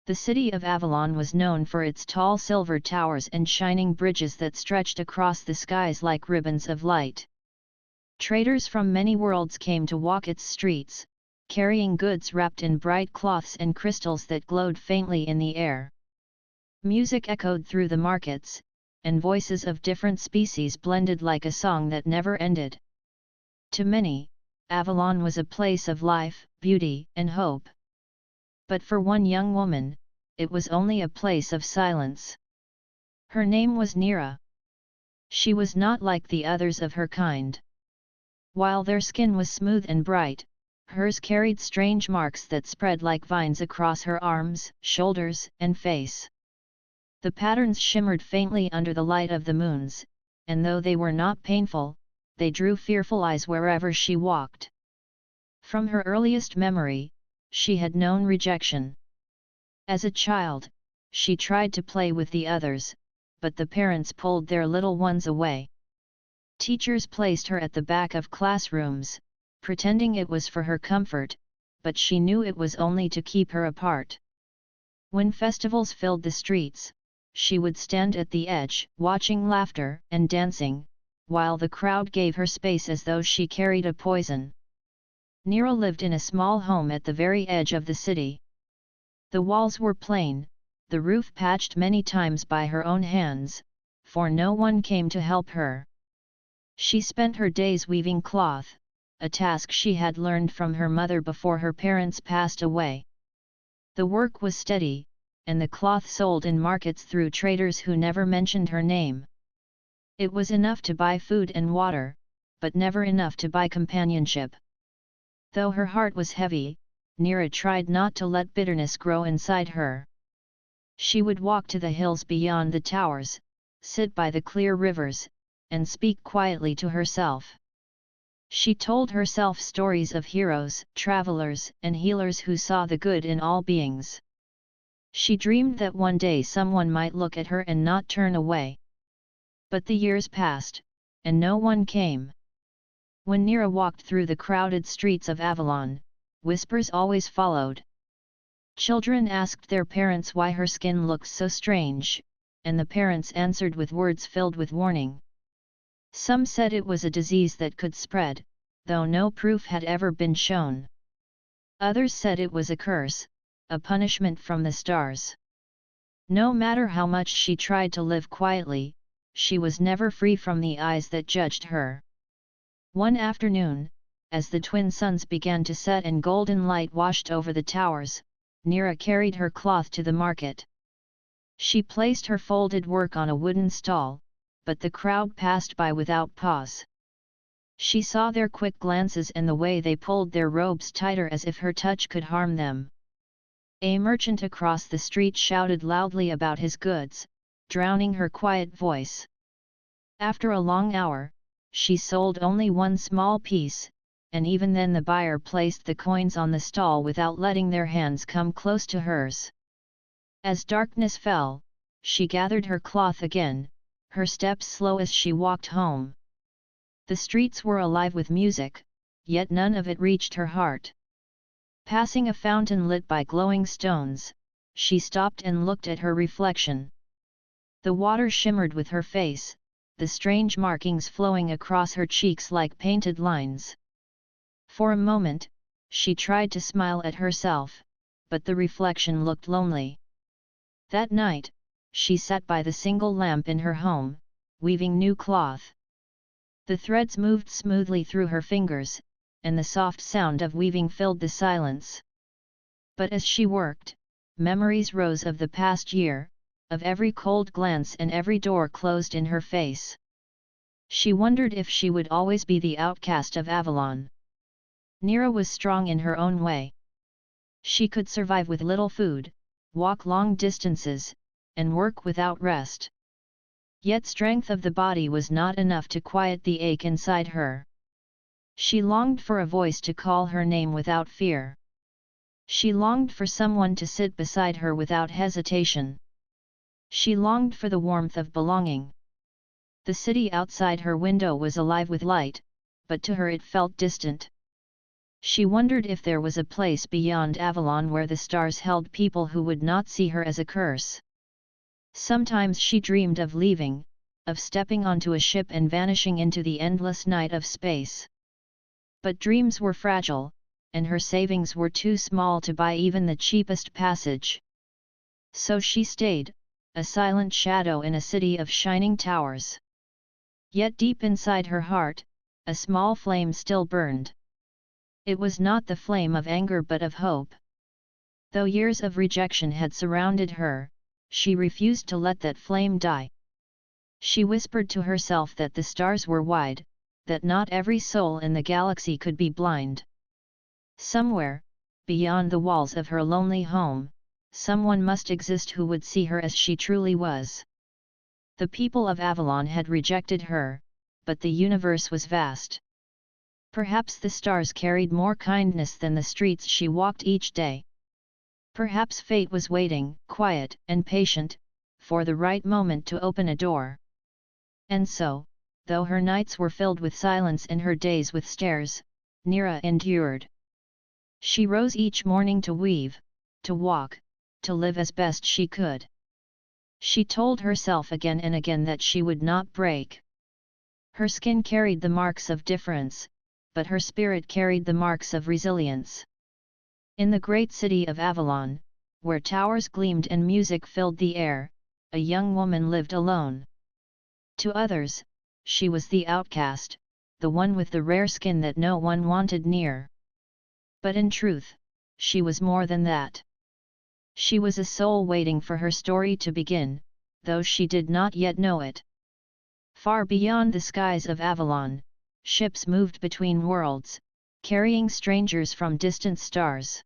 The city of Avalon was known for its tall silver towers and shining bridges that stretched across the skies like ribbons of light. Traders from many worlds came to walk its streets, carrying goods wrapped in bright cloths and crystals that glowed faintly in the air. Music echoed through the markets, and voices of different species blended like a song that never ended. To many, Avalon was a place of life, beauty, and hope. But for one young woman, it was only a place of silence. Her name was Nira. She was not like the others of her kind. While their skin was smooth and bright, hers carried strange marks that spread like vines across her arms, shoulders, and face. The patterns shimmered faintly under the light of the moons, and though they were not painful, they drew fearful eyes wherever she walked. From her earliest memory, she had known rejection. As a child, she tried to play with the others, but the parents pulled their little ones away. Teachers placed her at the back of classrooms, pretending it was for her comfort, but she knew it was only to keep her apart. When festivals filled the streets, she would stand at the edge, watching laughter and dancing, while the crowd gave her space as though she carried a poison. Nira lived in a small home at the very edge of the city. The walls were plain, the roof patched many times by her own hands, for no one came to help her. She spent her days weaving cloth, a task she had learned from her mother before her parents passed away. The work was steady, and the cloth sold in markets through traders who never mentioned her name. It was enough to buy food and water, but never enough to buy companionship. Though her heart was heavy, Nira tried not to let bitterness grow inside her. She would walk to the hills beyond the towers, sit by the clear rivers, and speak quietly to herself. She told herself stories of heroes, travelers, and healers who saw the good in all beings. She dreamed that one day someone might look at her and not turn away. But the years passed, and no one came. When Nira walked through the crowded streets of Avalon, whispers always followed. Children asked their parents why her skin looked so strange, and the parents answered with words filled with warning. Some said it was a disease that could spread, though no proof had ever been shown. Others said it was a curse, a punishment from the stars. No matter how much she tried to live quietly, she was never free from the eyes that judged her. One afternoon, as the twin suns began to set and golden light washed over the towers, Nira carried her cloth to the market. She placed her folded work on a wooden stall, but the crowd passed by without pause. She saw their quick glances and the way they pulled their robes tighter as if her touch could harm them. A merchant across the street shouted loudly about his goods, drowning her quiet voice. After a long hour, she sold only one small piece, and even then the buyer placed the coins on the stall without letting their hands come close to hers. As darkness fell, she gathered her cloth again, her steps slow as she walked home. The streets were alive with music, yet none of it reached her heart. Passing a fountain lit by glowing stones, she stopped and looked at her reflection. The water shimmered with her face, the strange markings flowing across her cheeks like painted lines. For a moment, she tried to smile at herself, but the reflection looked lonely. That night, she sat by the single lamp in her home, weaving new cloth. The threads moved smoothly through her fingers, and the soft sound of weaving filled the silence. But as she worked, memories rose of the past year, of every cold glance and every door closed in her face. She wondered if she would always be the outcast of Avalon. Nira was strong in her own way. She could survive with little food, walk long distances, and work without rest. Yet strength of the body was not enough to quiet the ache inside her. She longed for a voice to call her name without fear. She longed for someone to sit beside her without hesitation. She longed for the warmth of belonging. The city outside her window was alive with light, but to her it felt distant. She wondered if there was a place beyond Avalon where the stars held people who would not see her as a curse. Sometimes she dreamed of leaving, of stepping onto a ship and vanishing into the endless night of space. But dreams were fragile, and her savings were too small to buy even the cheapest passage. So she stayed, a silent shadow in a city of shining towers. Yet deep inside her heart, a small flame still burned. It was not the flame of anger but of hope. Though years of rejection had surrounded her, she refused to let that flame die. She whispered to herself that the stars were wide, that not every soul in the galaxy could be blind. Somewhere, beyond the walls of her lonely home, someone must exist who would see her as she truly was. The people of Avalon had rejected her, but the universe was vast. Perhaps the stars carried more kindness than the streets she walked each day. Perhaps fate was waiting, quiet and patient, for the right moment to open a door. And so, though her nights were filled with silence and her days with stares, Nira endured. She rose each morning to weave, to walk, to live as best she could. She told herself again and again that she would not break. Her skin carried the marks of difference, but her spirit carried the marks of resilience. In the great city of Avalon, where towers gleamed and music filled the air, a young woman lived alone. To others, she was the outcast, the one with the rare skin that no one wanted near. But in truth, she was more than that. She was a soul waiting for her story to begin, though she did not yet know it. Far beyond the skies of Avalon, ships moved between worlds, carrying strangers from distant stars.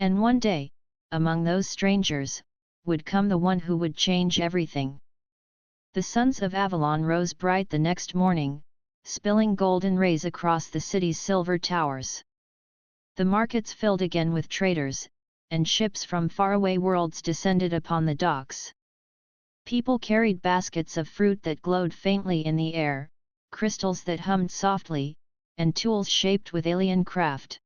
And one day, among those strangers, would come the one who would change everything. The suns of Avalon rose bright the next morning, spilling golden rays across the city's silver towers. The markets filled again with traders, and ships from faraway worlds descended upon the docks. People carried baskets of fruit that glowed faintly in the air, crystals that hummed softly, and tools shaped with alien craft.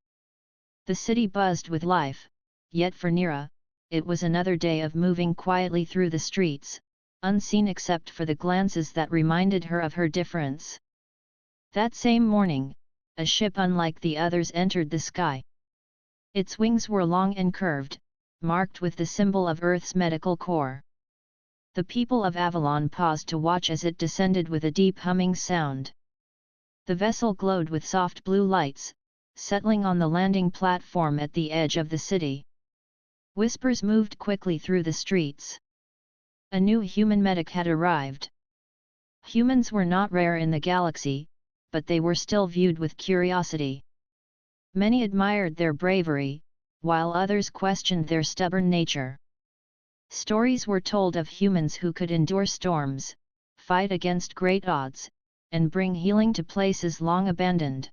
The city buzzed with life, yet for Nira, it was another day of moving quietly through the streets, unseen except for the glances that reminded her of her difference. That same morning, a ship unlike the others entered the sky. Its wings were long and curved, marked with the symbol of Earth's medical corps. The people of Avalon paused to watch as it descended with a deep humming sound. The vessel glowed with soft blue lights, settling on the landing platform at the edge of the city. Whispers moved quickly through the streets. A new human medic had arrived. Humans were not rare in the galaxy, but they were still viewed with curiosity. Many admired their bravery, while others questioned their stubborn nature. Stories were told of humans who could endure storms, fight against great odds, and bring healing to places long abandoned.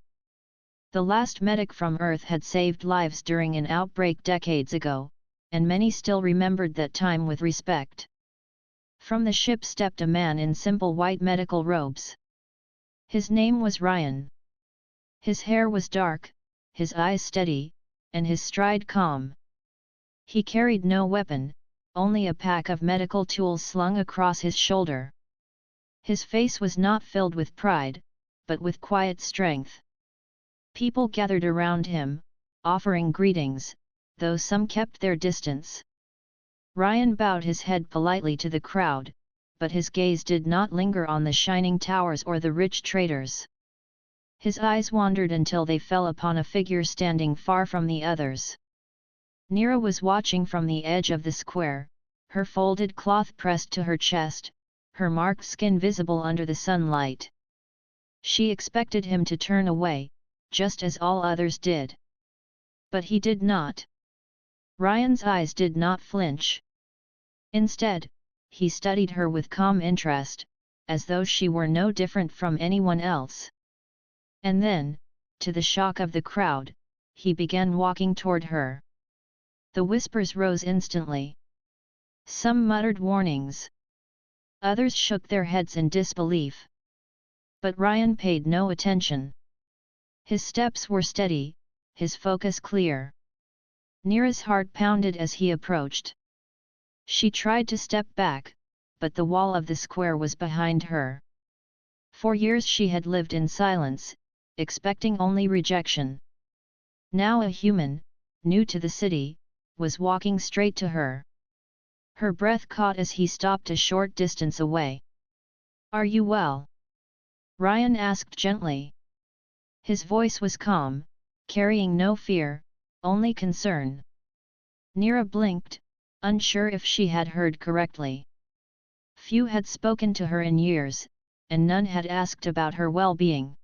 The last medic from Earth had saved lives during an outbreak decades ago, and many still remembered that time with respect. From the ship stepped a man in simple white medical robes. His name was Ryan. His hair was dark, his eyes steady, and his stride calm. He carried no weapon, only a pack of medical tools slung across his shoulder. His face was not filled with pride, but with quiet strength. People gathered around him, offering greetings, though some kept their distance. Ryan bowed his head politely to the crowd, but his gaze did not linger on the shining towers or the rich traders. His eyes wandered until they fell upon a figure standing far from the others. Nira was watching from the edge of the square, her folded cloth pressed to her chest, her marked skin visible under the sunlight. She expected him to turn away, just as all others did. But he did not. Ryan's eyes did not flinch. Instead, he studied her with calm interest, as though she were no different from anyone else. And then, to the shock of the crowd, he began walking toward her. The whispers rose instantly. Some muttered warnings. Others shook their heads in disbelief. But Ryan paid no attention. His steps were steady, his focus clear. Neera's heart pounded as he approached. She tried to step back, but the wall of the square was behind her. For years she had lived in silence, expecting only rejection. Now a human, new to the city, was walking straight to her. Her breath caught as he stopped a short distance away. "Are you well?" Ryan asked gently. His voice was calm, carrying no fear, only concern. Neera blinked, unsure if she had heard correctly. Few had spoken to her in years, and none had asked about her well-being.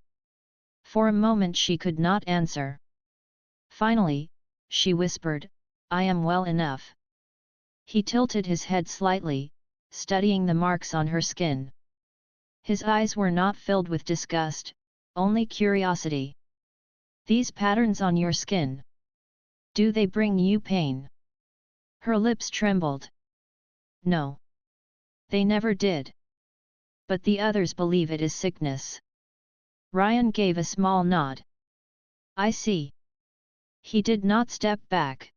For a moment she could not answer. Finally, she whispered, "I am well enough." He tilted his head slightly, studying the marks on her skin. His eyes were not filled with disgust, only curiosity. "These patterns on your skin. Do they bring you pain?" Her lips trembled. "No. They never did. But the others believe it is sickness." Ryan gave a small nod. "I see." He did not step back.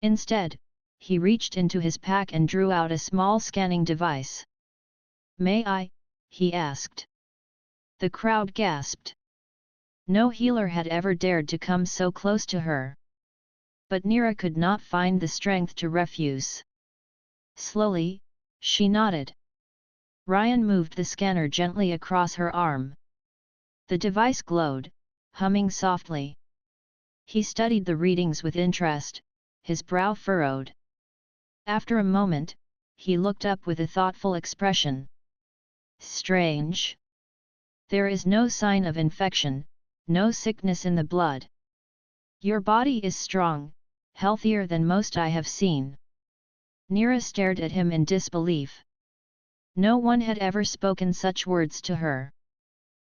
Instead, he reached into his pack and drew out a small scanning device. "May I?" he asked. The crowd gasped. No healer had ever dared to come so close to her. But Neera could not find the strength to refuse. Slowly, she nodded. Ryan moved the scanner gently across her arm. The device glowed, humming softly. He studied the readings with interest, his brow furrowed. After a moment, he looked up with a thoughtful expression. "Strange. There is no sign of infection, no sickness in the blood. Your body is strong, healthier than most I have seen." Neera stared at him in disbelief. No one had ever spoken such words to her.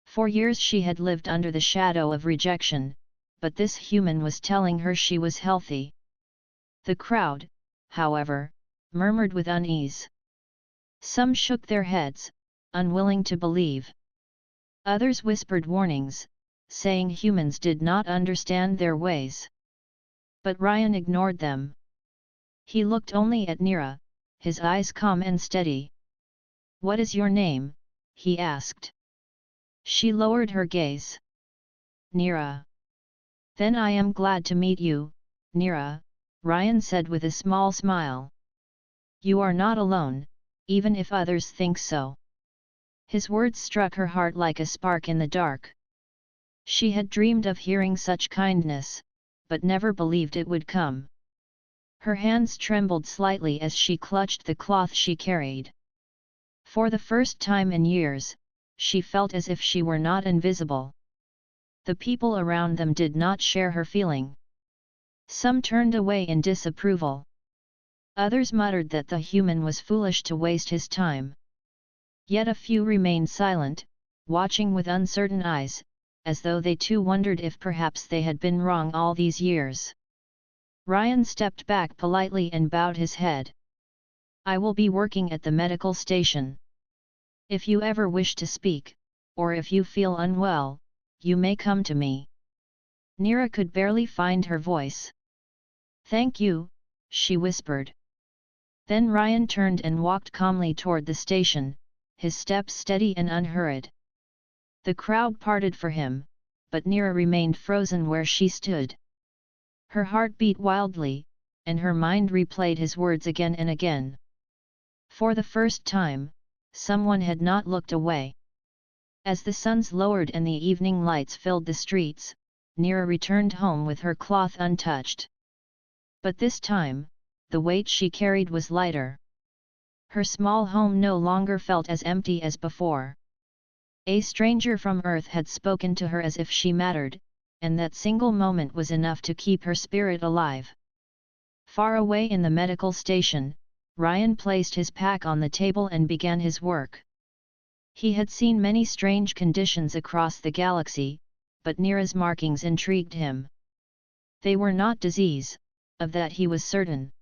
For years she had lived under the shadow of rejection, but this human was telling her she was healthy. The crowd, however, murmured with unease. Some shook their heads, unwilling to believe. Others whispered warnings, saying humans did not understand their ways. But Ryan ignored them. He looked only at Neera, his eyes calm and steady. "What is your name?" he asked. She lowered her gaze. "Neera." "Then I am glad to meet you, Neera," Ryan said with a small smile. "You are not alone, even if others think so." His words struck her heart like a spark in the dark. She had dreamed of hearing such kindness, but never believed it would come. Her hands trembled slightly as she clutched the cloth she carried. For the first time in years, she felt as if she were not invisible. The people around them did not share her feeling. Some turned away in disapproval. Others muttered that the human was foolish to waste his time. Yet a few remained silent, watching with uncertain eyes, as though they too wondered if perhaps they had been wrong all these years. Ryan stepped back politely and bowed his head. "I will be working at the medical station. If you ever wish to speak, or if you feel unwell, you may come to me." Neera could barely find her voice. "Thank you," she whispered. Then Ryan turned and walked calmly toward the station, his steps steady and unhurried. The crowd parted for him, but Neera remained frozen where she stood. Her heart beat wildly, and her mind replayed his words again and again. For the first time, someone had not looked away. As the suns lowered and the evening lights filled the streets, Neera returned home with her cloth untouched. But this time, the weight she carried was lighter. Her small home no longer felt as empty as before. A stranger from Earth had spoken to her as if she mattered, and that single moment was enough to keep her spirit alive. Far away in the medical station, Ryan placed his pack on the table and began his work. He had seen many strange conditions across the galaxy, but Neera's markings intrigued him. They were not disease, of that he was certain.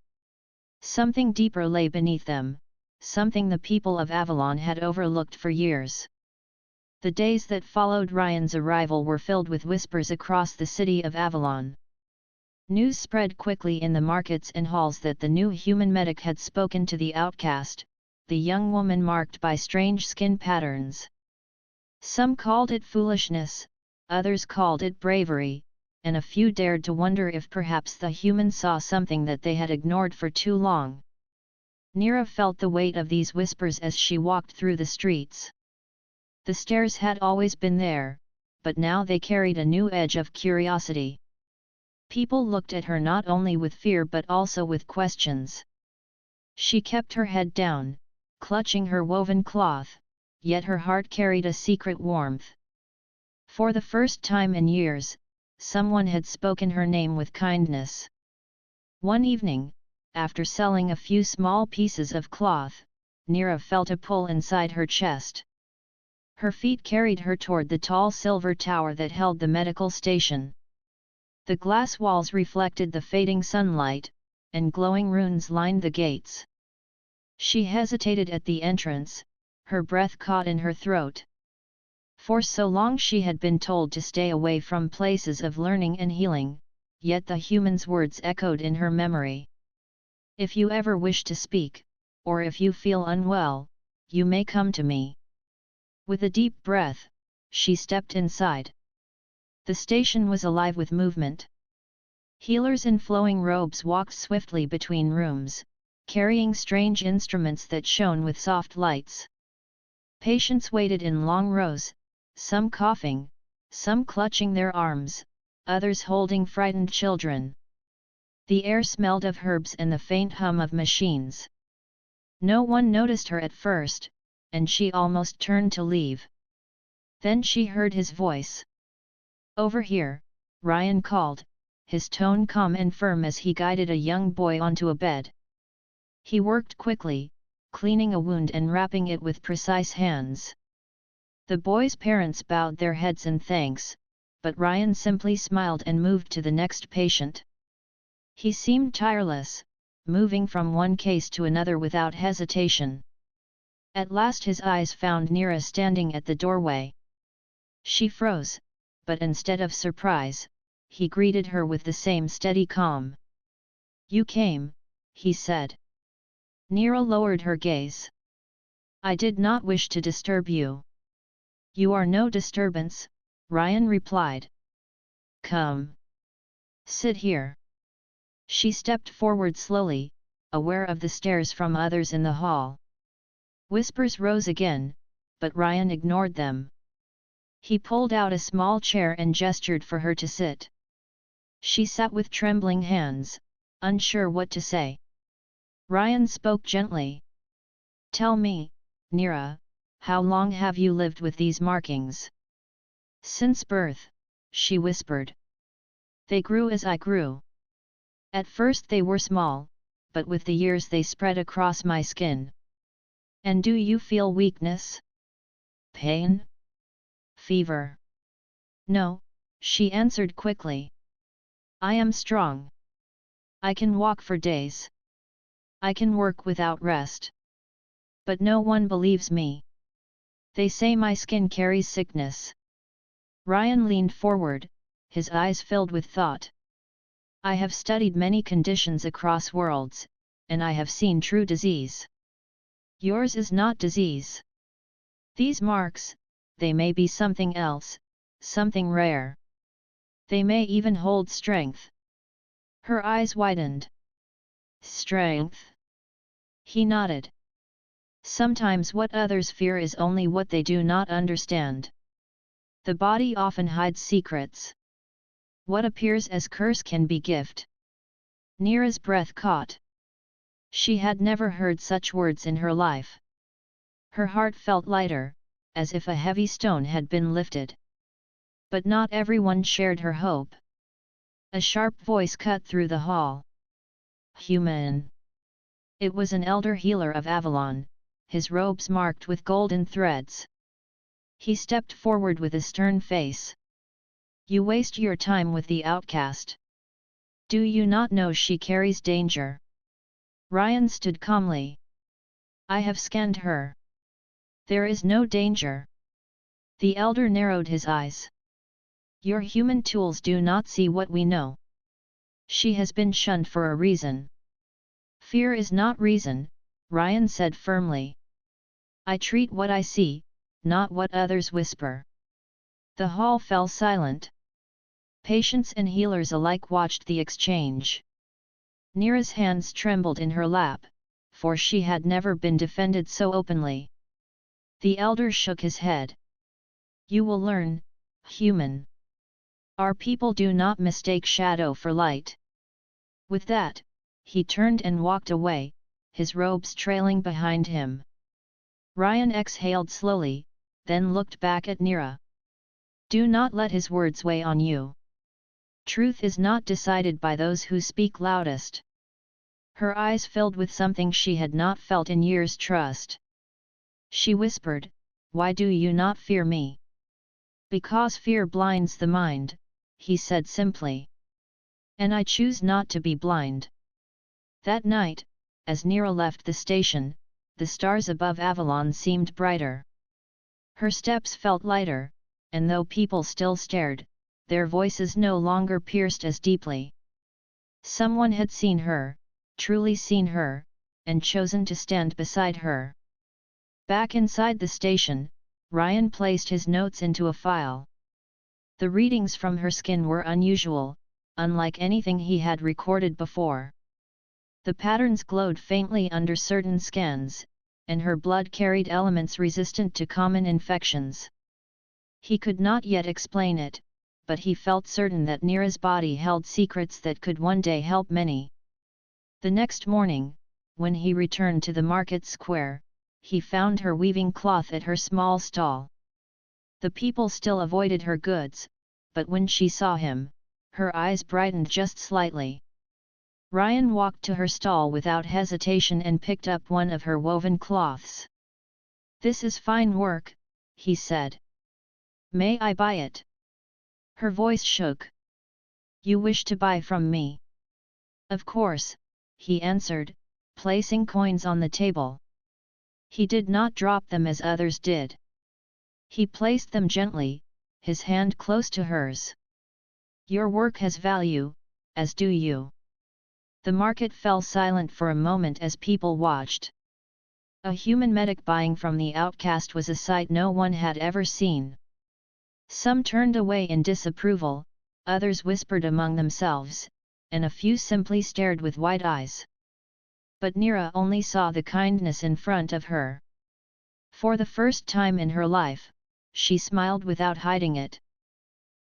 Something deeper lay beneath them, something the people of Avalon had overlooked for years. The days that followed Ryan's arrival were filled with whispers across the city of Avalon. News spread quickly in the markets and halls that the new human medic had spoken to the outcast, the young woman marked by strange skin patterns. Some called it foolishness, others called it bravery, and a few dared to wonder if perhaps the human saw something that they had ignored for too long. Nira felt the weight of these whispers as she walked through the streets. The stairs had always been there, but now they carried a new edge of curiosity. People looked at her not only with fear but also with questions. She kept her head down, clutching her woven cloth, yet her heart carried a secret warmth. For the first time in years, someone had spoken her name with kindness. One evening, after selling a few small pieces of cloth, Nira felt a pull inside her chest. Her feet carried her toward the tall silver tower that held the medical station. The glass walls reflected the fading sunlight, and glowing runes lined the gates. She hesitated at the entrance, her breath caught in her throat. For so long she had been told to stay away from places of learning and healing, yet the human's words echoed in her memory. If you ever wish to speak, or if you feel unwell, you may come to me. With a deep breath, she stepped inside. The station was alive with movement. Healers in flowing robes walked swiftly between rooms, carrying strange instruments that shone with soft lights. Patients waited in long rows, some coughing, some clutching their arms, others holding frightened children. The air smelled of herbs and the faint hum of machines. No one noticed her at first, and she almost turned to leave. Then she heard his voice. "Over here," Ryan called, his tone calm and firm as he guided a young boy onto a bed. He worked quickly, cleaning a wound and wrapping it with precise hands. The boy's parents bowed their heads in thanks, but Ryan simply smiled and moved to the next patient. He seemed tireless, moving from one case to another without hesitation. At last his eyes found Nira standing at the doorway. She froze, but instead of surprise, he greeted her with the same steady calm. "You came," he said. Nira lowered her gaze. "I did not wish to disturb you." "You are no disturbance," Ryan replied. "Come. Sit here." She stepped forward slowly, aware of the stares from others in the hall. Whispers rose again, but Ryan ignored them. He pulled out a small chair and gestured for her to sit. She sat with trembling hands, unsure what to say. Ryan spoke gently. "Tell me, Nira, how long have you lived with these markings?" "Since birth," she whispered. "They grew as I grew. At first they were small, but with the years they spread across my skin." "And do you feel weakness? Pain? Fever?" "No," she answered quickly. "I am strong. I can walk for days. I can work without rest. But no one believes me. They say my skin carries sickness." Ryan leaned forward, his eyes filled with thought. "I have studied many conditions across worlds, and I have seen true disease. Yours is not disease. These marks, they may be something else, something rare. They may even hold strength." Her eyes widened. "Strength?" He nodded. "Sometimes what others fear is only what they do not understand. The body often hides secrets. What appears as curse can be gift." Nira's breath caught. She had never heard such words in her life. Her heart felt lighter, as if a heavy stone had been lifted. But not everyone shared her hope. A sharp voice cut through the hall. "Human!" It was an elder healer of Avalon, his robes marked with golden threads. He stepped forward with a stern face. "You waste your time with the outcast. Do you not know she carries danger?" Ryan stood calmly. "I have scanned her. There is no danger." The elder narrowed his eyes. Your human tools do not see what we know. She has been shunned for a reason. Fear is not reason, Ryan said firmly. I treat what I see, not what others whisper. The hall fell silent. Patients and healers alike watched the exchange. Neera's hands trembled in her lap, for she had never been defended so openly. The elder shook his head. You will learn, human. Our people do not mistake shadow for light. With that, he turned and walked away, his robes trailing behind him. Ryan exhaled slowly, then looked back at Neera. Do not let his words weigh on you. Truth is not decided by those who speak loudest. Her eyes filled with something she had not felt in years. Trust. She whispered, Why do you not fear me? Because fear blinds the mind, he said simply. And I choose not to be blind. That night, as Neera left the station, the stars above Avalon seemed brighter. Her steps felt lighter, and though people still stared, their voices no longer pierced as deeply. Someone had seen her, truly seen her, and chosen to stand beside her. Back inside the station, Ryan placed his notes into a file. The readings from her skin were unusual, unlike anything he had recorded before. The patterns glowed faintly under certain scans, and her blood carried elements resistant to common infections. He could not yet explain it, but he felt certain that Neera's body held secrets that could one day help many. The next morning, when he returned to the market square, he found her weaving cloth at her small stall. The people still avoided her goods, but when she saw him, her eyes brightened just slightly. Ryan walked to her stall without hesitation and picked up one of her woven cloths. This is fine work, he said. May I buy it? Her voice shook. You wish to buy from me? Of course, he answered, placing coins on the table. He did not drop them as others did. He placed them gently, his hand close to hers. Your work has value, as do you. The market fell silent for a moment as people watched. A human medic buying from the outcast was a sight no one had ever seen. Some turned away in disapproval, others whispered among themselves, and a few simply stared with wide eyes. But Neera only saw the kindness in front of her. For the first time in her life, she smiled without hiding it.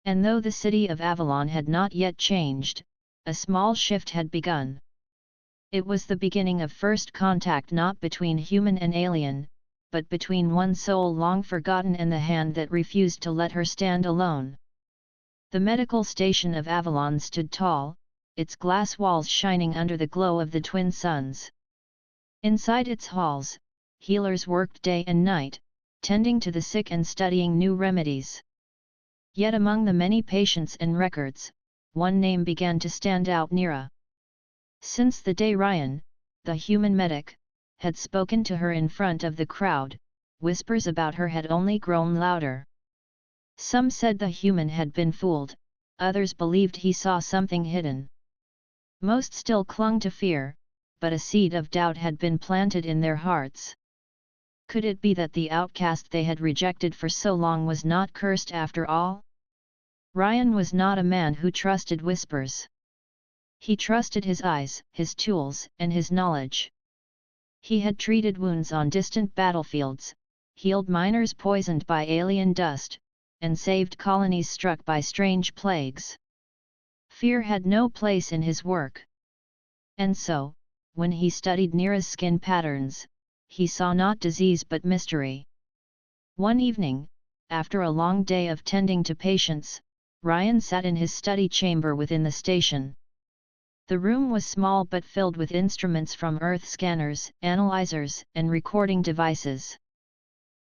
And though the city of Avalon had not yet changed, a small shift had begun. It was the beginning of first contact not between human and alien, but between one soul long forgotten and the hand that refused to let her stand alone. The medical station of Avalon stood tall, its glass walls shining under the glow of the twin suns. Inside its halls, healers worked day and night, tending to the sick and studying new remedies. Yet among the many patients and records, one name began to stand out: Neera. Since the day Ryan, the human medic, had spoken to her in front of the crowd, whispers about her had only grown louder. Some said the human had been fooled, others believed he saw something hidden. Most still clung to fear, but a seed of doubt had been planted in their hearts. Could it be that the outcast they had rejected for so long was not cursed after all? Ryan was not a man who trusted whispers. He trusted his eyes, his tools, and his knowledge. He had treated wounds on distant battlefields, healed miners poisoned by alien dust, and saved colonies struck by strange plagues. Fear had no place in his work. And so, when he studied Neera's skin patterns, he saw not disease but mystery. One evening, after a long day of tending to patients, Ryan sat in his study chamber within the station. The room was small but filled with instruments from Earth scanners, analyzers, and recording devices.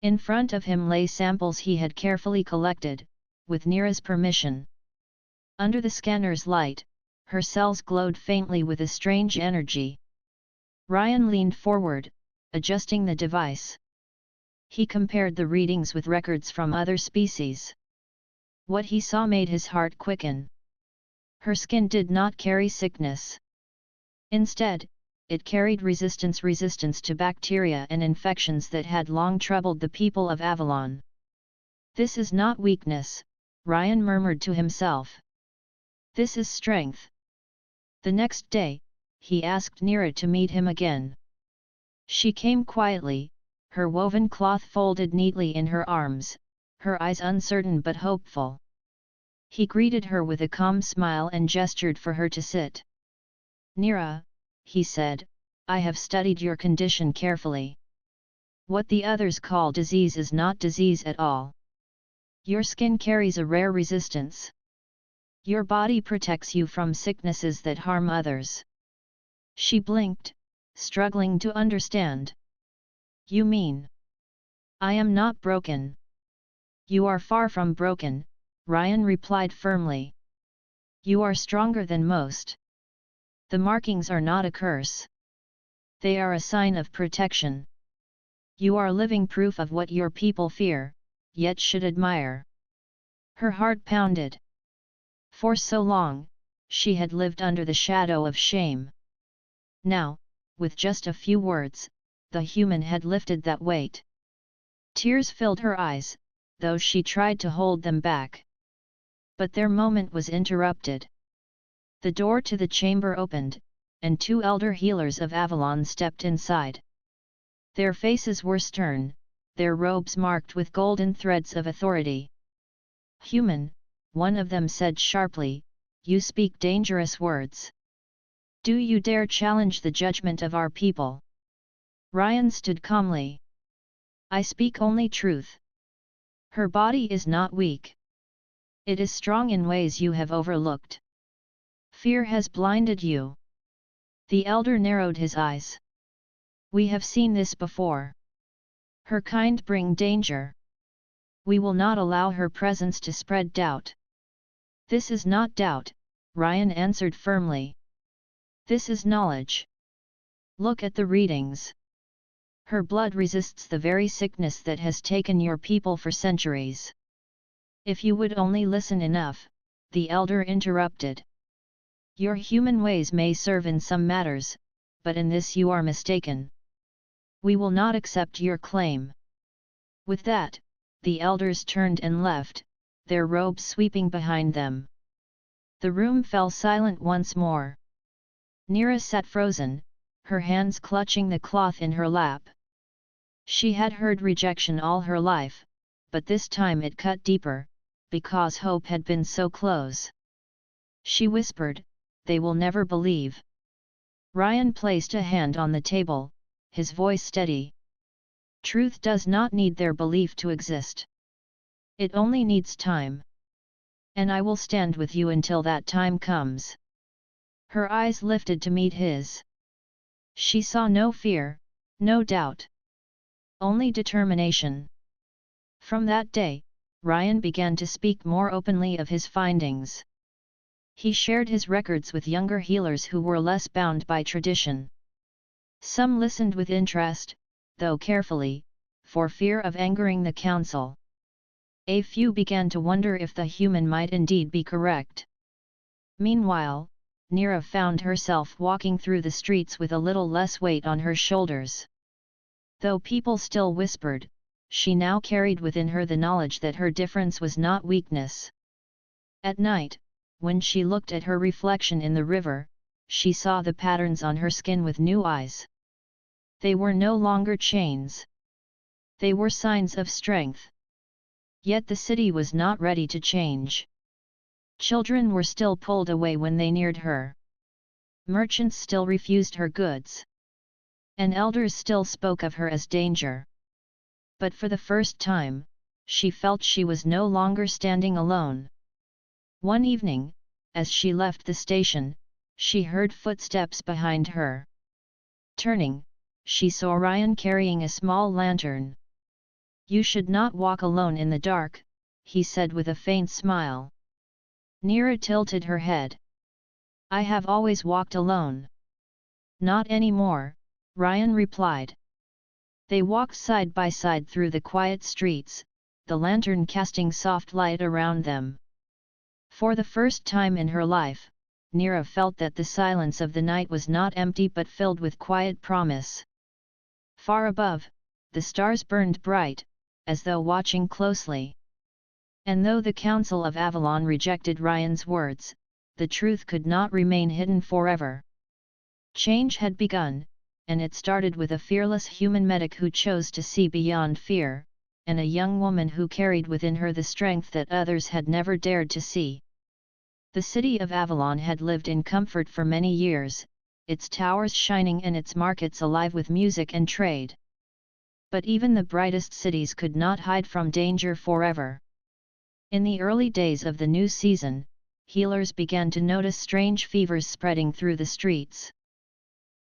In front of him lay samples he had carefully collected, with Neera's permission. Under the scanner's light, her cells glowed faintly with a strange energy. Ryan leaned forward, adjusting the device. He compared the readings with records from other species. What he saw made his heart quicken. Her skin did not carry sickness. Instead, it carried resistance to bacteria and infections that had long troubled the people of Avalon. This is not weakness, Ryan murmured to himself. This is strength. The next day, he asked Nira to meet him again. She came quietly, her woven cloth folded neatly in her arms, her eyes uncertain but hopeful. He greeted her with a calm smile and gestured for her to sit. Nira, he said, I have studied your condition carefully. What the others call disease is not disease at all. Your skin carries a rare resistance. Your body protects you from sicknesses that harm others. She blinked, struggling to understand. You mean? I am not broken. You are far from broken, Ryan replied firmly. You are stronger than most. The markings are not a curse. They are a sign of protection. You are living proof of what your people fear, yet should admire. Her heart pounded. For so long, she had lived under the shadow of shame. Now, with just a few words, the human had lifted that weight. Tears filled her eyes, though she tried to hold them back. But their moment was interrupted. The door to the chamber opened, and two elder healers of Avalon stepped inside. Their faces were stern, their robes marked with golden threads of authority. Human, one of them said sharply, you speak dangerous words. Do you dare challenge the judgment of our people? Ryan stood calmly. I speak only truth. Her body is not weak. It is strong in ways you have overlooked. Fear has blinded you. The elder narrowed his eyes. We have seen this before. Her kind bring danger. We will not allow her presence to spread doubt. This is not doubt, Ryan answered firmly. This is knowledge. Look at the readings. Her blood resists the very sickness that has taken your people for centuries. If you would only listen enough, the elder interrupted. Your human ways may serve in some matters, but in this you are mistaken. We will not accept your claim. With that, the elders turned and left, their robes sweeping behind them. The room fell silent once more. Nira sat frozen, her hands clutching the cloth in her lap. She had heard rejection all her life, but this time it cut deeper, because hope had been so close. She whispered, they will never believe. Ryan placed a hand on the table, his voice steady. Truth does not need their belief to exist. It only needs time. And I will stand with you until that time comes. Her eyes lifted to meet his. She saw no fear, no doubt. Only determination. From that day, Ryan began to speak more openly of his findings. He shared his records with younger healers who were less bound by tradition. Some listened with interest, though carefully, for fear of angering the council. A few began to wonder if the human might indeed be correct. Meanwhile, Nira found herself walking through the streets with a little less weight on her shoulders. Though people still whispered, she now carried within her the knowledge that her difference was not weakness. At night, when she looked at her reflection in the river, she saw the patterns on her skin with new eyes. They were no longer chains. They were signs of strength. Yet the city was not ready to change. Children were still pulled away when they neared her. Merchants still refused her goods. And elders still spoke of her as danger. But for the first time, she felt she was no longer standing alone. One evening, as she left the station, she heard footsteps behind her. Turning, she saw Ryan carrying a small lantern. You should not walk alone in the dark, he said with a faint smile. Nira tilted her head. I have always walked alone. Not anymore, Ryan replied. They walked side by side through the quiet streets, the lantern casting soft light around them. For the first time in her life, Nira felt that the silence of the night was not empty but filled with quiet promise. Far above, the stars burned bright, as though watching closely. And though the Council of Avalon rejected Ryan's words, the truth could not remain hidden forever. Change had begun, and it started with a fearless human medic who chose to see beyond fear, and a young woman who carried within her the strength that others had never dared to see. The city of Avalon had lived in comfort for many years, its towers shining and its markets alive with music and trade. But even the brightest cities could not hide from danger forever. In the early days of the new season, healers began to notice strange fevers spreading through the streets.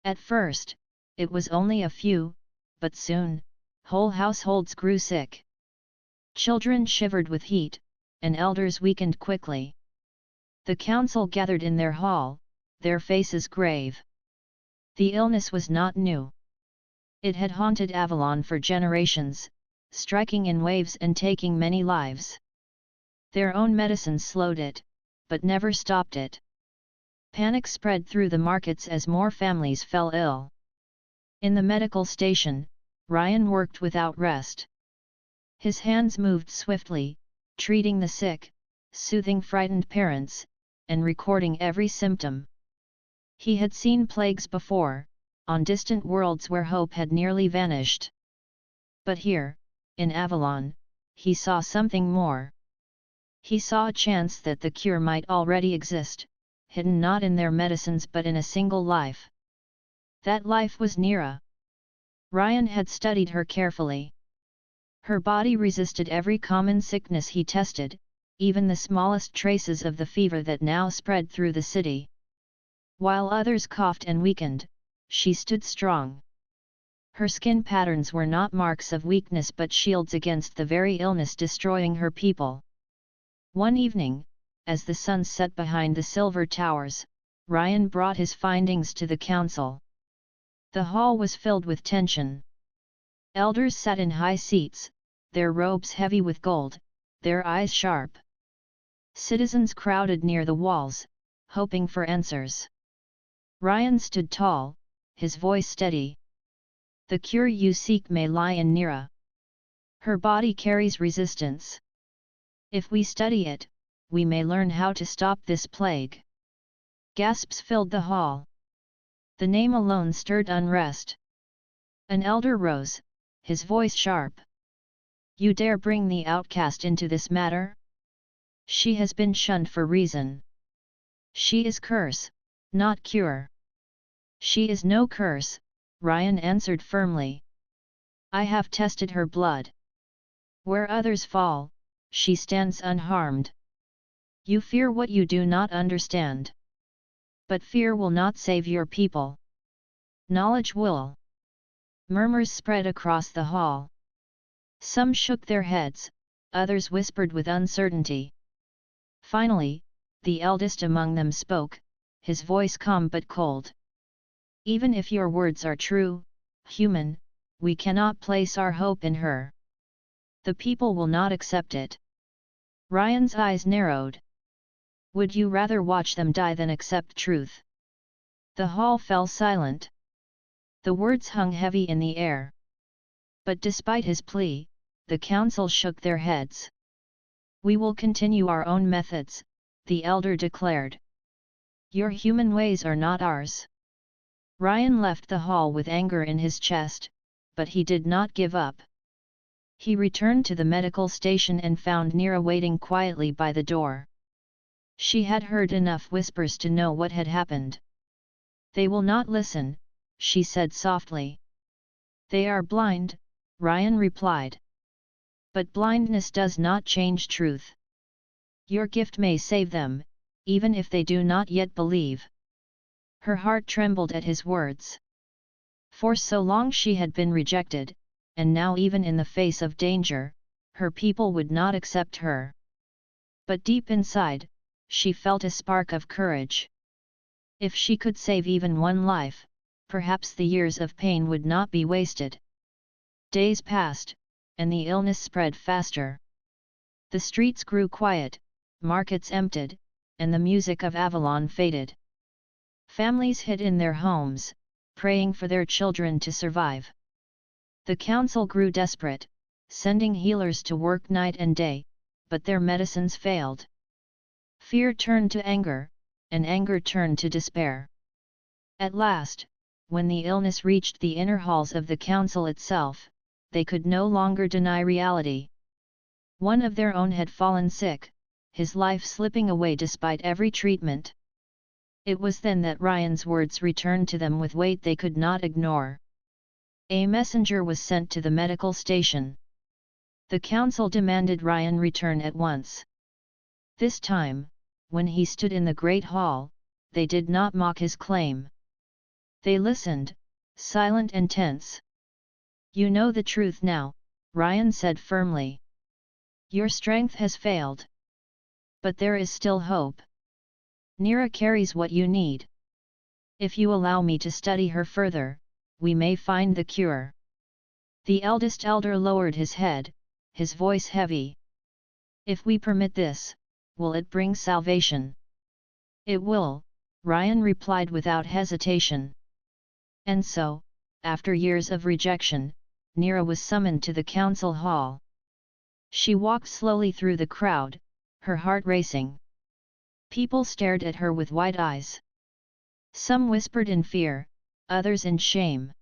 At first, it was only a few, but soon, whole households grew sick. Children shivered with heat, and elders weakened quickly. The council gathered in their hall, their faces grave. The illness was not new. It had haunted Avalon for generations, striking in waves and taking many lives. Their own medicine slowed it, but never stopped it. Panic spread through the markets as more families fell ill. In the medical station, Ryan worked without rest. His hands moved swiftly, treating the sick, soothing frightened parents, and recording every symptom. He had seen plagues before, on distant worlds where hope had nearly vanished. But here, in Avalon, he saw something more. He saw a chance that the cure might already exist, hidden not in their medicines but in a single life. That life was Nira. Ryan had studied her carefully. Her body resisted every common sickness he tested, even the smallest traces of the fever that now spread through the city. While others coughed and weakened, she stood strong. Her skin patterns were not marks of weakness but shields against the very illness destroying her people. One evening, as the sun set behind the silver towers, Ryan brought his findings to the council. The hall was filled with tension. Elders sat in high seats, their robes heavy with gold, their eyes sharp. Citizens crowded near the walls, hoping for answers. Ryan stood tall, his voice steady. The cure you seek may lie in Nira. Her body carries resistance. If we study it, we may learn how to stop this plague. Gasps filled the hall. The name alone stirred unrest. An elder rose, his voice sharp. You dare bring the outcast into this matter? She has been shunned for reason. She is curse, not cure. She is no curse, Ryan answered firmly. I have tested her blood. Where others fall, she stands unharmed. You fear what you do not understand. But fear will not save your people. Knowledge will. Murmurs spread across the hall. Some shook their heads, others whispered with uncertainty. Finally, the eldest among them spoke, his voice calm but cold. Even if your words are true, human, we cannot place our hope in her. The people will not accept it. Ryan's eyes narrowed. Would you rather watch them die than accept truth? The hall fell silent. The words hung heavy in the air. But despite his plea, the council shook their heads. We will continue our own methods, the elder declared. Your human ways are not ours. Ryan left the hall with anger in his chest, but he did not give up. He returned to the medical station and found Nira waiting quietly by the door. She had heard enough whispers to know what had happened. They will not listen, she said softly. They are blind, Ryan replied. But blindness does not change truth. Your gift may save them, even if they do not yet believe. Her heart trembled at his words. For so long she had been rejected, and now even in the face of danger, her people would not accept her. But deep inside, she felt a spark of courage. If she could save even one life, perhaps the years of pain would not be wasted. Days passed, and the illness spread faster. The streets grew quiet, markets emptied, and the music of Avalon faded. Families hid in their homes, praying for their children to survive. The council grew desperate, sending healers to work night and day, but their medicines failed. Fear turned to anger, and anger turned to despair. At last, when the illness reached the inner halls of the council itself, they could no longer deny reality. One of their own had fallen sick, his life slipping away despite every treatment. It was then that Ryan's words returned to them with weight they could not ignore. A messenger was sent to the medical station. The council demanded Ryan return at once. This time, when he stood in the great hall, they did not mock his claim. They listened, silent and tense. "You know the truth now," Ryan said firmly. "Your strength has failed. But there is still hope. Nira carries what you need. If you allow me to study her further, we may find the cure." The eldest elder lowered his head, his voice heavy. "If we permit this, will it bring salvation?" "It will," Ryan replied without hesitation. And so, after years of rejection, Nira was summoned to the council hall. She walked slowly through the crowd, her heart racing. People stared at her with wide eyes. Some whispered in fear, others in shame.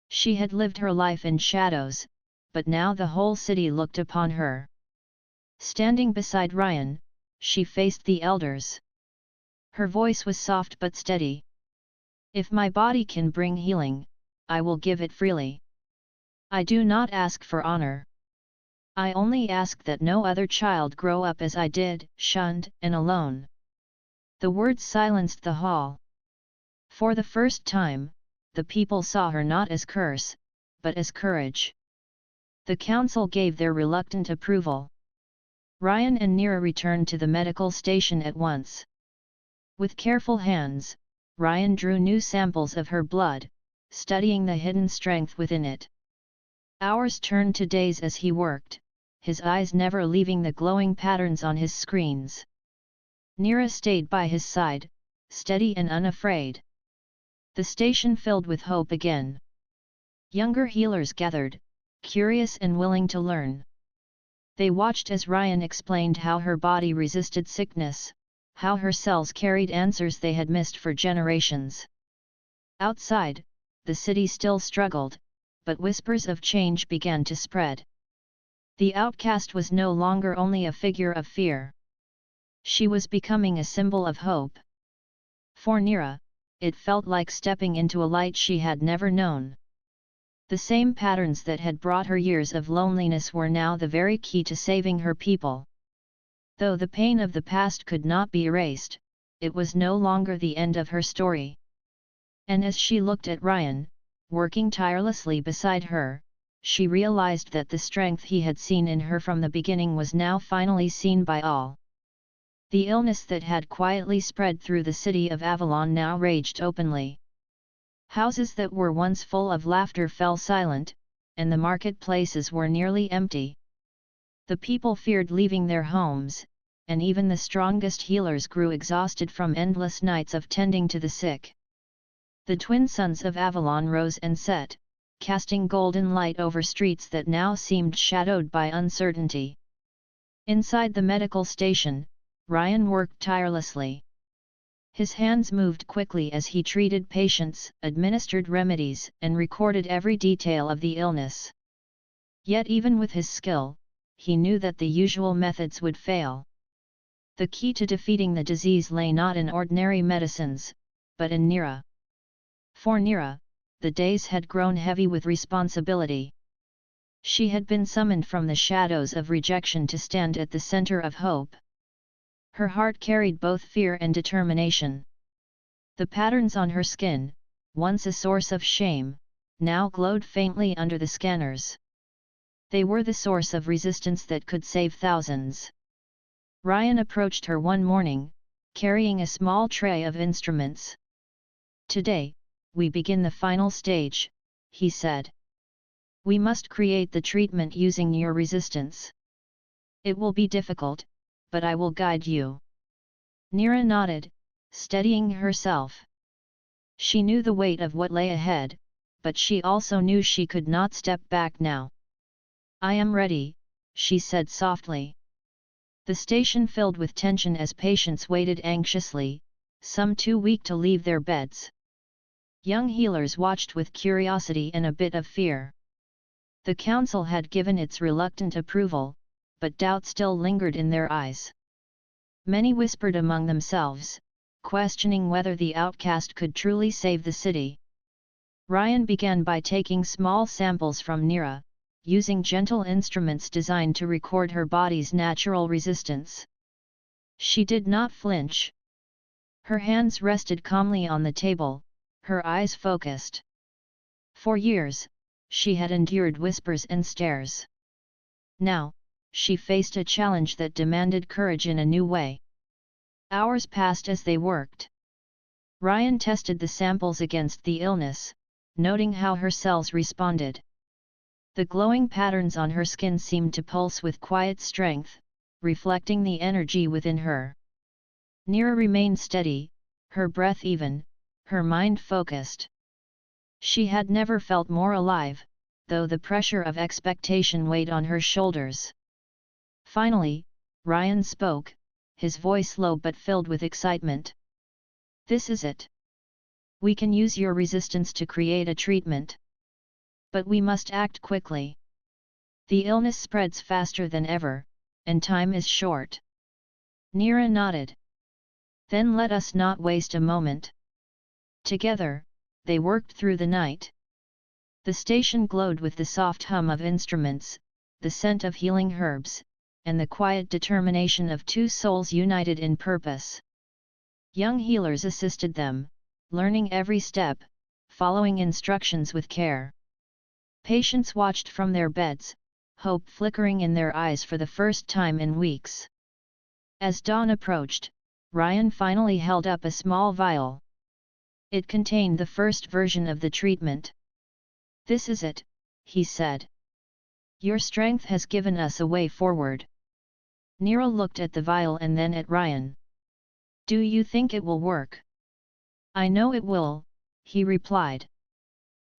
She had lived her life in shadows, but now the whole city looked upon her. Standing beside Ryan, she faced the elders. Her voice was soft but steady. "If my body can bring healing, I will give it freely. I do not ask for honor. I only ask that no other child grow up as I did, shunned and alone." The words silenced the hall. For the first time, the people saw her not as curse, but as courage. The council gave their reluctant approval. Ryan and Nira returned to the medical station at once. With careful hands, Ryan drew new samples of her blood, studying the hidden strength within it. Hours turned to days as he worked, his eyes never leaving the glowing patterns on his screens. Nira stayed by his side, steady and unafraid. The station filled with hope again. Younger healers gathered, curious and willing to learn. They watched as Ryan explained how her body resisted sickness, how her cells carried answers they had missed for generations. Outside, the city still struggled, but whispers of change began to spread. The outcast was no longer only a figure of fear. She was becoming a symbol of hope. For Nira, it felt like stepping into a light she had never known. The same patterns that had brought her years of loneliness were now the very key to saving her people. Though the pain of the past could not be erased, it was no longer the end of her story. And as she looked at Ryan, working tirelessly beside her, she realized that the strength he had seen in her from the beginning was now finally seen by all. The illness that had quietly spread through the city of Avalon now raged openly. Houses that were once full of laughter fell silent, and the marketplaces were nearly empty. The people feared leaving their homes, and even the strongest healers grew exhausted from endless nights of tending to the sick. The twin suns of Avalon rose and set, casting golden light over streets that now seemed shadowed by uncertainty. Inside the medical station, Ryan worked tirelessly. His hands moved quickly as he treated patients, administered remedies, and recorded every detail of the illness. Yet even with his skill, he knew that the usual methods would fail. The key to defeating the disease lay not in ordinary medicines, but in Nira. For Nira, the days had grown heavy with responsibility. She had been summoned from the shadows of rejection to stand at the center of hope. Her heart carried both fear and determination. The patterns on her skin, once a source of shame, now glowed faintly under the scanners. They were the source of resistance that could save thousands. Ryan approached her one morning, carrying a small tray of instruments. "Today, we begin the final stage," he said. We must create the treatment using your resistance. It will be difficult, but I will guide you. Nira nodded, steadying herself. She knew the weight of what lay ahead, but she also knew she could not step back now. I am ready, she said softly. The station filled with tension as patients waited anxiously, some too weak to leave their beds. Young healers watched with curiosity and a bit of fear. The council had given its reluctant approval, but doubt still lingered in their eyes. Many whispered among themselves, questioning whether the outcast could truly save the city. Ryan began by taking small samples from Nira, using gentle instruments designed to record her body's natural resistance. She did not flinch. Her hands rested calmly on the table, her eyes focused. For years, she had endured whispers and stares. Now, she faced a challenge that demanded courage in a new way. Hours passed as they worked. Ryan tested the samples against the illness, noting how her cells responded. The glowing patterns on her skin seemed to pulse with quiet strength, reflecting the energy within her. Nira remained steady, her breath even, her mind focused. She had never felt more alive, though the pressure of expectation weighed on her shoulders. Finally, Ryan spoke, his voice low but filled with excitement. This is it. We can use your resistance to create a treatment. But we must act quickly. The illness spreads faster than ever, and time is short. Nira nodded. Then let us not waste a moment. Together, they worked through the night. The station glowed with the soft hum of instruments, the scent of healing herbs, and the quiet determination of two souls united in purpose. Young healers assisted them, learning every step, following instructions with care. Patients watched from their beds, hope flickering in their eyes for the first time in weeks. As dawn approached, Ryan finally held up a small vial. It contained the first version of the treatment. This is it, he said. Your strength has given us a way forward. Nira looked at the vial and then at Ryan. Do you think it will work? I know it will, he replied.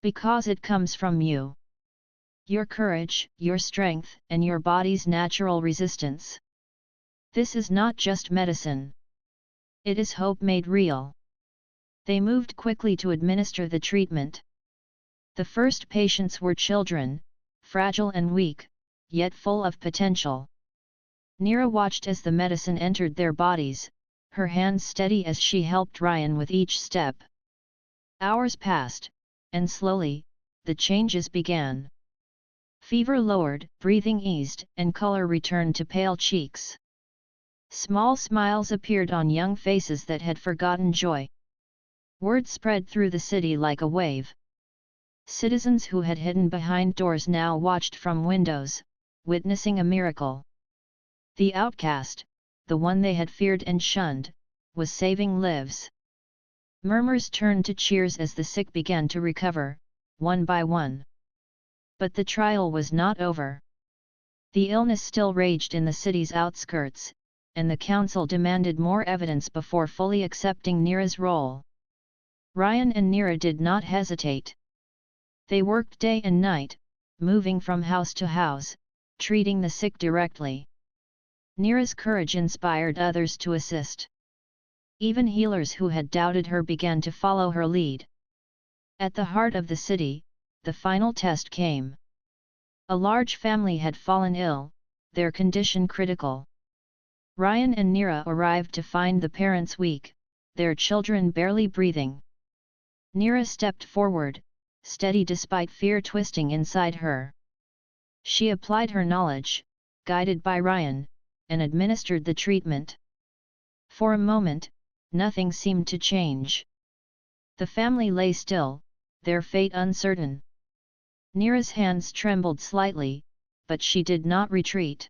Because it comes from you. Your courage, your strength, and your body's natural resistance. This is not just medicine. It is hope made real. They moved quickly to administer the treatment. The first patients were children, fragile and weak, yet full of potential. Nira watched as the medicine entered their bodies, her hands steady as she helped Ryan with each step. Hours passed, and slowly, the changes began. Fever lowered, breathing eased, and color returned to pale cheeks. Small smiles appeared on young faces that had forgotten joy. Word spread through the city like a wave. Citizens who had hidden behind doors now watched from windows, witnessing a miracle. The outcast, the one they had feared and shunned, was saving lives. Murmurs turned to cheers as the sick began to recover, one by one. But the trial was not over. The illness still raged in the city's outskirts, and the council demanded more evidence before fully accepting Nira's role. Ryan and Nira did not hesitate. They worked day and night, moving from house to house, treating the sick directly. Nira's courage inspired others to assist. Even healers who had doubted her began to follow her lead. At the heart of the city, the final test came. A large family had fallen ill, their condition critical. Ryan and Nira arrived to find the parents weak, their children barely breathing. Nira stepped forward, steady despite fear twisting inside her. She applied her knowledge, guided by Ryan, and administered the treatment. For a moment, nothing seemed to change. The family lay still, their fate uncertain. Nira's hands trembled slightly, but she did not retreat.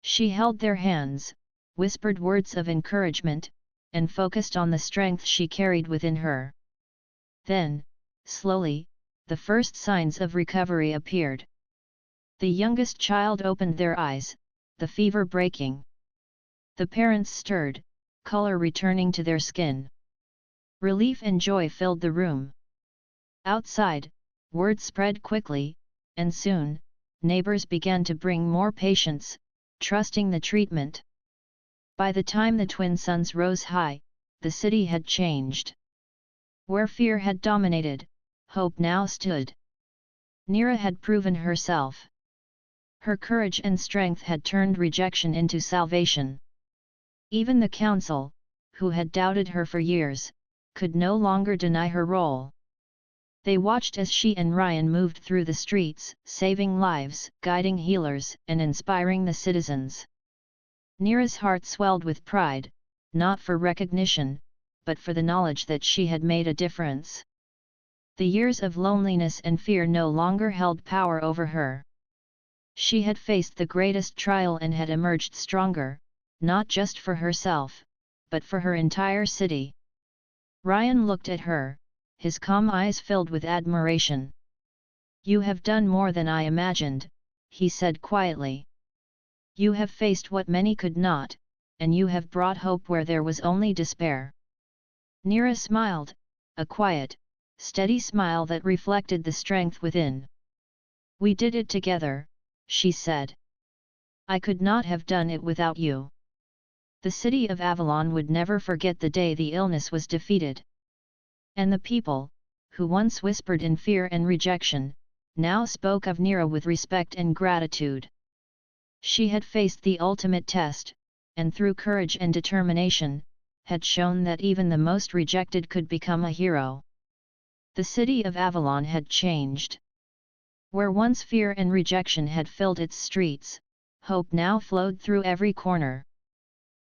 She held their hands, whispered words of encouragement, and focused on the strength she carried within her. Then, slowly, the first signs of recovery appeared. The youngest child opened their eyes, the fever breaking. The parents stirred, color returning to their skin. Relief and joy filled the room. Outside, word spread quickly, and soon, neighbors began to bring more patients, trusting the treatment. By the time the twin suns rose high, the city had changed. Where fear had dominated, hope now stood. Nira had proven herself. Her courage and strength had turned rejection into salvation. Even the council, who had doubted her for years, could no longer deny her role. They watched as she and Ryan moved through the streets, saving lives, guiding healers, and inspiring the citizens. Nira's heart swelled with pride, not for recognition, but for the knowledge that she had made a difference. The years of loneliness and fear no longer held power over her. She had faced the greatest trial and had emerged stronger, not just for herself, but for her entire city. Ryan looked at her, his calm eyes filled with admiration. "You have done more than I imagined," he said quietly. "You have faced what many could not, and you have brought hope where there was only despair." Nira smiled, a quiet, steady smile that reflected the strength within. "We did it together," she said. "I could not have done it without you." The city of Avalon would never forget the day the illness was defeated. And the people, who once whispered in fear and rejection, now spoke of Nira with respect and gratitude. She had faced the ultimate test, and through courage and determination, had shown that even the most rejected could become a hero. The city of Avalon had changed. Where once fear and rejection had filled its streets, hope now flowed through every corner.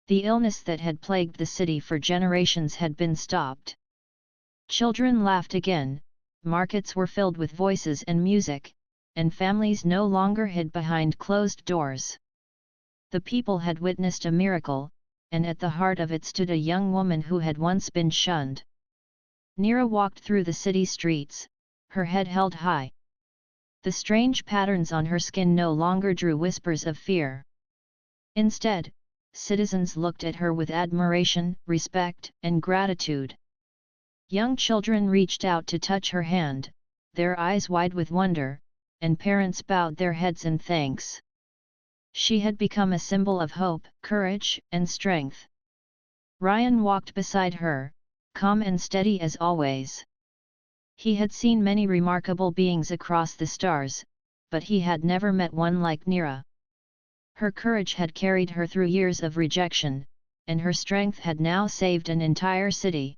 The illness that had plagued the city for generations had been stopped. Children laughed again, markets were filled with voices and music, and families no longer hid behind closed doors. The people had witnessed a miracle, and at the heart of it stood a young woman who had once been shunned. Nira walked through the city streets, her head held high. The strange patterns on her skin no longer drew whispers of fear. Instead, citizens looked at her with admiration, respect, and gratitude. Young children reached out to touch her hand, their eyes wide with wonder, and parents bowed their heads in thanks. She had become a symbol of hope, courage, and strength. Ryan walked beside her, calm and steady as always. He had seen many remarkable beings across the stars, but he had never met one like Nira. Her courage had carried her through years of rejection, and her strength had now saved an entire city.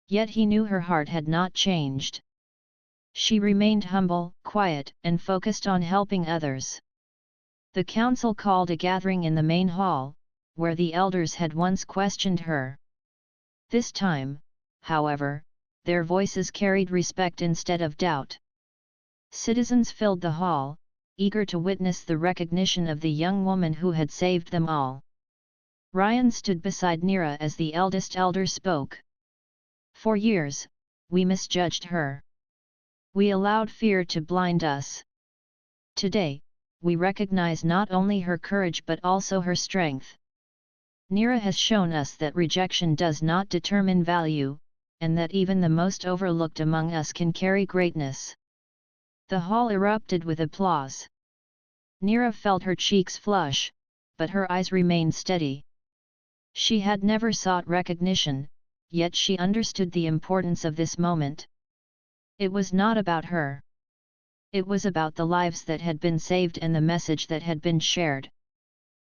Yet he knew her heart had not changed. She remained humble, quiet, and focused on helping others. The council called a gathering in the main hall, where the elders had once questioned her. This time, however, their voices carried respect instead of doubt. Citizens filled the hall, eager to witness the recognition of the young woman who had saved them all. Ryan stood beside Nira as the eldest elder spoke. "For years, we misjudged her. We allowed fear to blind us. Today, we recognize not only her courage but also her strength. Nira has shown us that rejection does not determine value, and that even the most overlooked among us can carry greatness." The hall erupted with applause. Nira felt her cheeks flush, but her eyes remained steady. She had never sought recognition, yet she understood the importance of this moment. It was not about her. It was about the lives that had been saved and the message that had been shared.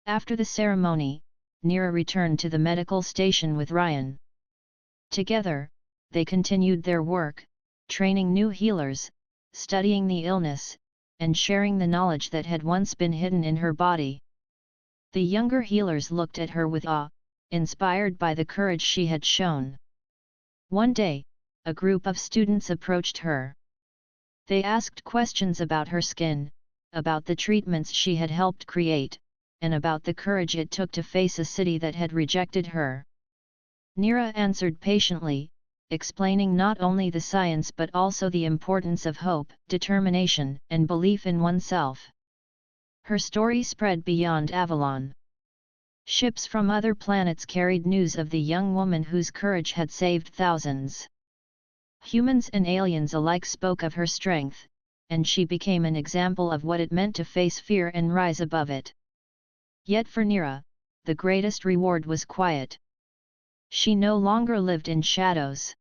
After the ceremony, Nira returned to the medical station with Ryan. Together, they continued their work, training new healers, studying the illness, and sharing the knowledge that had once been hidden in her body. The younger healers looked at her with awe, inspired by the courage she had shown. One day, a group of students approached her. They asked questions about her skin, about the treatments she had helped create, and about the courage it took to face a city that had rejected her. Nira answered patiently, explaining not only the science but also the importance of hope, determination, and belief in oneself. Her story spread beyond Avalon. Ships from other planets carried news of the young woman whose courage had saved thousands. Humans and aliens alike spoke of her strength, and she became an example of what it meant to face fear and rise above it. Yet for Neera, the greatest reward was quiet. She no longer lived in shadows.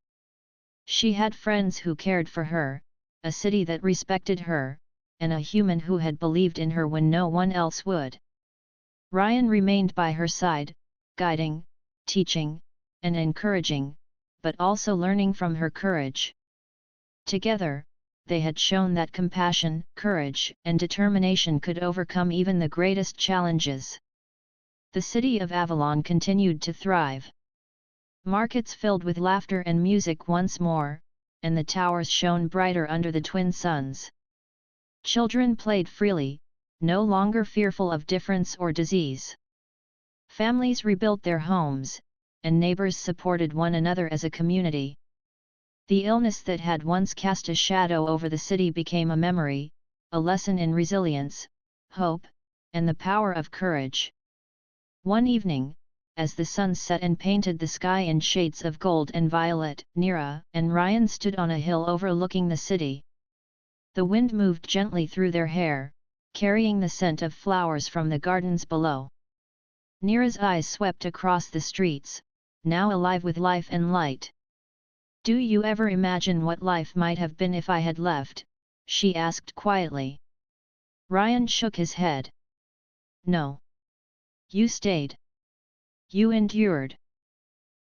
She had friends who cared for her, a city that respected her, and a human who had believed in her when no one else would. Ryan remained by her side, guiding, teaching, and encouraging, but also learning from her courage. Together, they had shown that compassion, courage, and determination could overcome even the greatest challenges. The city of Avalon continued to thrive. Markets filled with laughter and music once more, and the towers shone brighter under the twin suns. Children played freely, no longer fearful of difference or disease. Families rebuilt their homes, and neighbors supported one another as a community. The illness that had once cast a shadow over the city became a memory, a lesson in resilience, hope, and the power of courage. One evening, as the sun set and painted the sky in shades of gold and violet, Neera and Ryan stood on a hill overlooking the city. The wind moved gently through their hair, carrying the scent of flowers from the gardens below. Neera's eyes swept across the streets, now alive with life and light. "Do you ever imagine what life might have been if I had left?" she asked quietly. Ryan shook his head. "No. You stayed. You endured.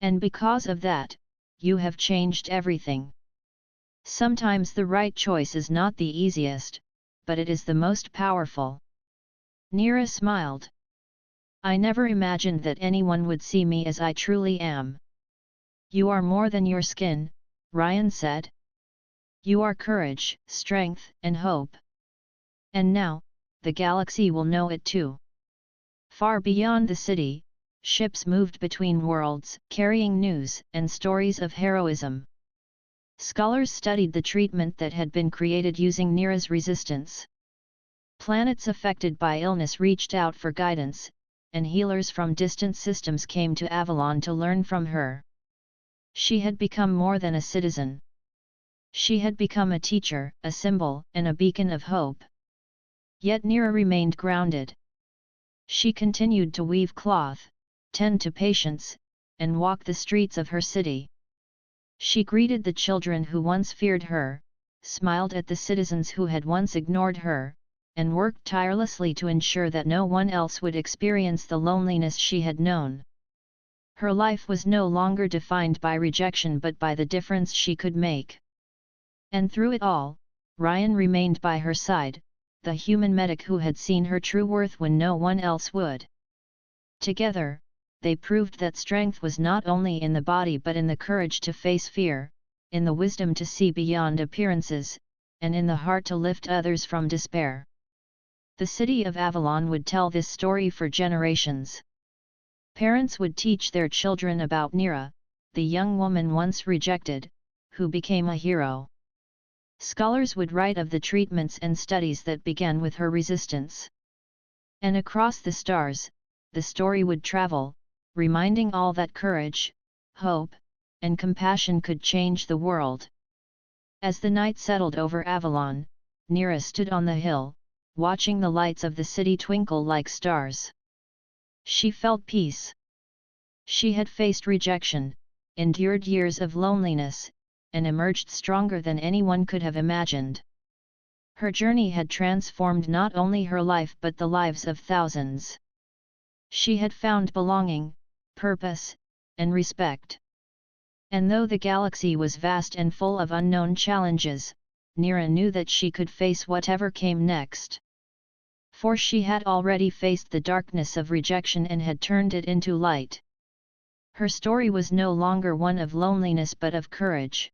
And because of that, you have changed everything. Sometimes the right choice is not the easiest, but it is the most powerful." Neera smiled. "I never imagined that anyone would see me as I truly am." "You are more than your skin," Ryan said. "You are courage, strength, and hope. And now, the galaxy will know it too." Far beyond the city, ships moved between worlds, carrying news and stories of heroism. Scholars studied the treatment that had been created using Neera's resistance. Planets affected by illness reached out for guidance, and healers from distant systems came to Avalon to learn from her. She had become more than a citizen. She had become a teacher, a symbol, and a beacon of hope. Yet Neera remained grounded. She continued to weave cloth, tend to patients, and walk the streets of her city. She greeted the children who once feared her, smiled at the citizens who had once ignored her, and worked tirelessly to ensure that no one else would experience the loneliness she had known. Her life was no longer defined by rejection but by the difference she could make. And through it all, Ryan remained by her side, the human medic who had seen her true worth when no one else would. Together, they proved that strength was not only in the body but in the courage to face fear, in the wisdom to see beyond appearances, and in the heart to lift others from despair. The city of Avalon would tell this story for generations. Parents would teach their children about Neera, the young woman once rejected, who became a hero. Scholars would write of the treatments and studies that began with her resistance. And across the stars, the story would travel, reminding all that courage, hope, and compassion could change the world. As the night settled over Avalon, Neera stood on the hill, watching the lights of the city twinkle like stars. She felt peace. She had faced rejection, endured years of loneliness, and emerged stronger than anyone could have imagined. Her journey had transformed not only her life but the lives of thousands. She had found belonging, purpose, and respect. And though the galaxy was vast and full of unknown challenges, Neera knew that she could face whatever came next. For she had already faced the darkness of rejection and had turned it into light. Her story was no longer one of loneliness but of courage.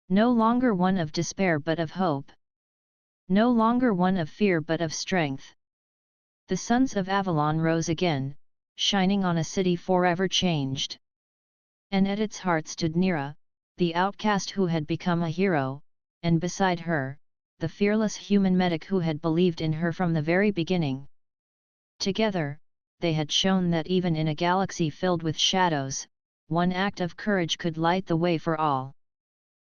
No longer one of despair but of hope. No longer one of fear but of strength. The suns of Avalon rose again, shining on a city forever changed. And at its heart stood Neera, the outcast who had become a hero, and beside her, the fearless human medic who had believed in her from the very beginning. Together, they had shown that even in a galaxy filled with shadows, one act of courage could light the way for all.